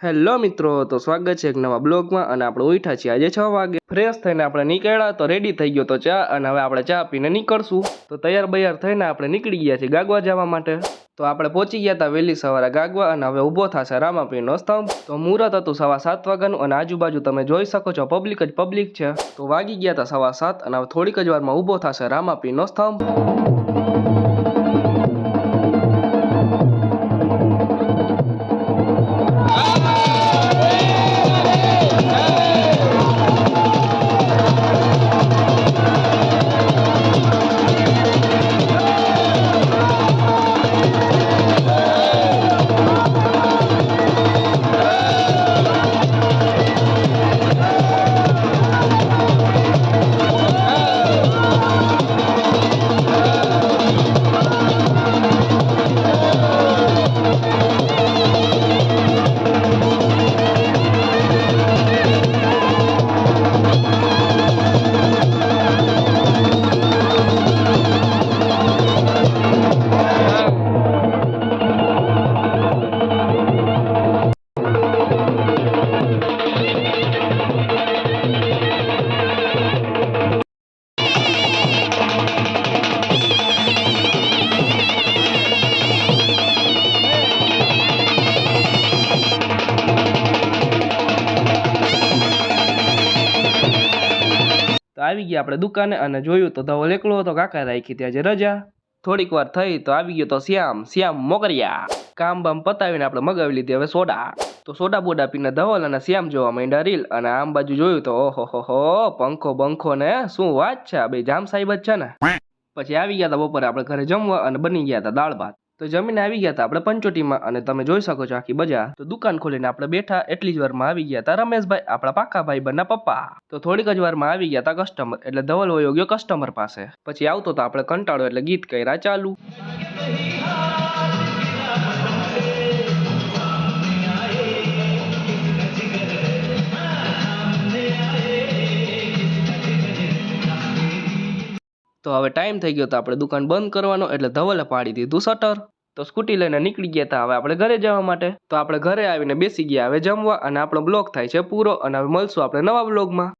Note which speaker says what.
Speaker 1: Hello મિત્રો, તો સ્વાગત છે એક નવા બ્લોગમાં અને આપણે ઉઠ્યા છીએ આજે 6 વાગે. ફ્રેશ થઈને આપણે નીકળ્યા તો રેડી થઈ ગયો તો ચા, અને હવે આપણે ચા પીને નીકળશું. તો તૈયાર બૈયાર થઈને આપણે નીકળી ગયા છીએ ગાગવા જવા માટે. તો આપણે પહોંચી ગયા હતા વહેલી સવારે ગાગવા, અને હવે ઊભો થશે રામાપીરનો સ્તંભ. તો મુહૂર્ત હતું 7:15 વાગ્યાનું, અને આજુબાજુ તમે જોઈ શકો છો પબ્લિક જ પબ્લિક છે. તો વાગી ગયા હતા 7:15, અને હવે થોડીક જ વારમાં ઊભો થશે રામાપીરનો સ્તંભ. આવી ગયા આપણે દુકાને, અને જોયું તો ધવલ એકલો હતો, કાકા રાખી ત્યાં જે રજા. થોડીક વાર થઈ તો આવી ગયો તો શ્યામ મોગરિયા. કામ બામ પતાવીને આપણે મગાવી લીધી હવે સોડા. તો સોડા બોડા પીને ધવલ અને શ્યામ જોવા માંડ્યા રીલ. અને આમ બાજુ જોયું તો ઓહો પંખો બંખો ને શું વાત છે, બે જામ સાહેબ જ છે ને. પછી આવી ગયા હતા બપોરે આપણે ઘરે જમવા, અને બની ગયા હતા દાળ ભાત. તો જમીને આવી ગયા હતા આપણે પંચોટીમાં, અને તમે જોઈ શકો છો આખી બજાર. તો દુકાન ખોલીને આપણે બેઠા એટલી જ વારમાં આવી ગયા હતા રમેશભાઈ, આપણા પાકા ભાઈ બંને પપ્પા. તો થોડીક જ વારમાં આવી ગયા હતા કસ્ટમર, એટલે ધવલ વયો ગયો કસ્ટમર પાસે. પછી આવતો તો આપણે કંટાળો એટલે ગીત કર્યા ચાલુ. તો હવે ટાઈમ થઈ ગયો તો આપણે દુકાન બંધ કરવાનો, એટલે ધવલે પાડી દીધું શટર. તો સ્કૂટી લઈને નીકળી ગયા હતા હવે આપણે ઘરે જવા માટે. તો આપણે ઘરે આવીને બેસી ગયા હવે જમવા, અને આપણો બ્લોગ થાય છે પૂરો, અને હવે મળશું આપણે નવા બ્લોગમાં.